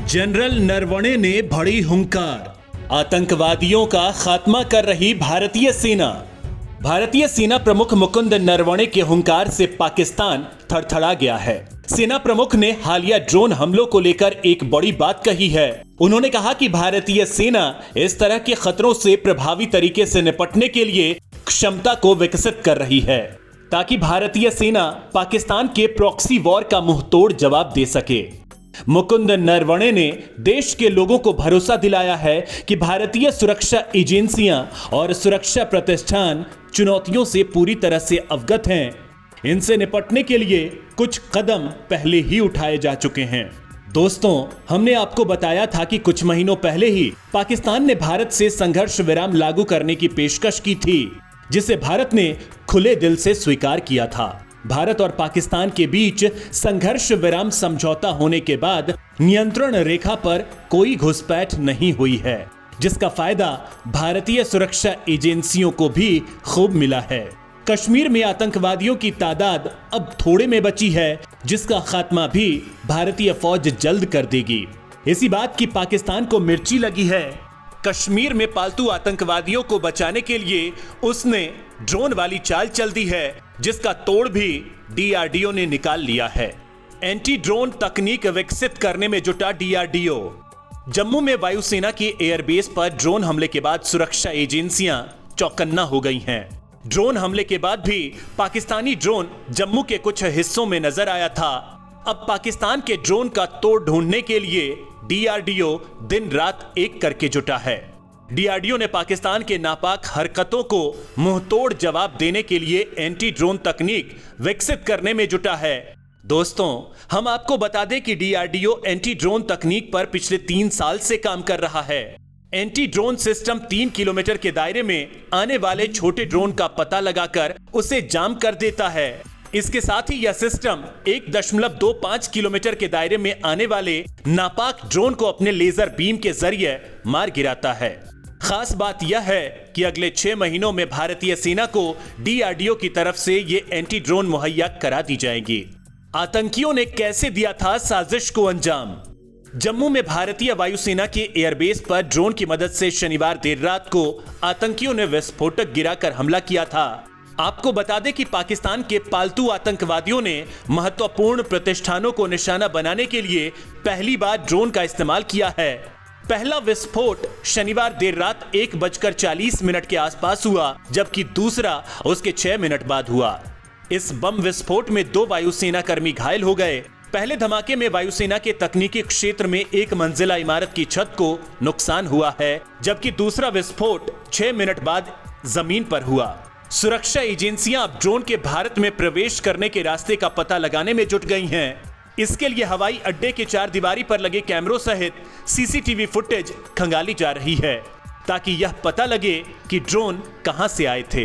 General Naravane ने भड़ी हुंकार, आतंकवादियों का खात्मा कर रही भारतीय सेना। भारतीय सेना प्रमुख मुकुंद नरवणे के हुंकार से पाकिस्तान थरथरा गया है। सेना प्रमुख ने हालिया ड्रोन हमलों को लेकर एक बड़ी बात कही है। उन्होंने कहा कि भारतीय सेना इस तरह के खतरों से प्रभावी तरीके से निपटने के लिए क्षमता को विकसित कर रही है, ताकि भारतीय सेना पाकिस्तान के प्रॉक्सी वॉर का मुंहतोड़ जवाब दे सके। मुकुंद नरवणे ने देश के लोगों को भरोसा दिलाया है कि भारतीय सुरक्षा एजेंसियां और सुरक्षा प्रतिष्ठान चुनौतियों से पूरी तरह से अवगत हैं। इनसे निपटने के लिए कुछ कदम पहले ही उठाए जा चुके हैं। दोस्तों, हमने आपको बताया था कि कुछ महीनों पहले ही पाकिस्तान ने भारत से संघर्ष विराम लागू करने की पेशकश की थी, जिसे भारत ने खुले दिल से स्वीकार किया था। भारत और पाकिस्तान के बीच संघर्ष विराम समझौता होने के बाद नियंत्रण रेखा पर कोई घुसपैठ नहीं हुई है, जिसका फायदा भारतीय सुरक्षा एजेंसियों को भी खूब मिला है। कश्मीर में आतंकवादियों की तादाद अब थोड़े में बची है, जिसका खात्मा भी भारतीय फौज जल्द कर देगी। इसी बात की पाकिस्तान को मिर्ची लगी है। कश्मीर में पालतू आतंकवादियों को बचाने के लिए उसने ड्रोन वाली चाल चल दी है, जिसका तोड़ भी डीआरडीओ ने निकाल लिया है। एंटी ड्रोन तकनीक विकसित करने में जुटा डीआरडीओ। जम्मू में वायुसेना की एयरबेस पर ड्रोन हमले के बाद सुरक्षा एजेंसियां चौकन्ना हो गई हैं। ड्रोन हमले के बाद भी पाकिस्तानी ड्रोन जम्मू के कुछ हिस्सों में नजर आया था। अब पाकिस्तान के ड्रोन का तोड़ ढूंढने के लिए डीआरडीओ दिन रात एक करके जुटा है। डीआरडीओ ने पाकिस्तान के नापाक हरकतों को मुंहतोड़ जवाब देने के लिए एंटी ड्रोन तकनीक विकसित करने में जुटा है। दोस्तों, हम आपको बता दें कि डीआरडीओ एंटी ड्रोन तकनीक पर पिछले 3 साल से काम कर रहा है। एंटी ड्रोन सिस्टम 3 किलोमीटर के दायरे में आने वाले छोटे ड्रोन का पता लगाकर उसे जाम कर देता है। इसके साथ ही यह सिस्टम 1.25 किलोमीटर के दायरे में आने वाले नापाक ड्रोन को अपने लेजर बीम के जरिए मार गिराता है। खास बात यह है कि अगले 6 महीनों में भारतीय सेना को डीआरडीओ की तरफ से ये एंटी ड्रोन मुहैया करा दी जाएंगी। आतंकियों ने कैसे दिया था साजिश को अंजाम? जम्मू में भारतीय वायुसेना के एयरबेस पर ड्रोन की मदद से शनिवार देर रात को आतंकियों ने विस्फोटक गिराकर हमला किया था। आपको बता दें कि पाकिस्तान के पालतू आतंकवादियों ने महत्वपूर्ण प्रतिष्ठानों को निशाना बनाने के लिए पहली बार ड्रोन का इस्तेमाल किया है। पहला विस्फोट शनिवार देर रात 1:40 के आसपास हुआ, जबकि दूसरा उसके 6 मिनट बाद हुआ। इस बम विस्फोट में 2 वायुसेना कर्मी घायल हो गए। पहले धमाके में वायुसेना के तकनीकी क्षेत्र में 1 मंजिला इमारत की छत को नुकसान हुआ है, जबकि दूसरा विस्फोट 6 मिनट बाद जमीन पर हुआ। सुरक्षा एजेंसियां अब ड्रोन के भारत में प्रवेश करने के रास्ते का पता लगाने में जुट गई हैं। इसके लिए हवाई अड्डे के 4 दीवारी पर लगे कैमरों सहित सीसीटीवी फुटेज खंगाली जा रही है, ताकि यह पता लगे कि ड्रोन कहां से आए थे।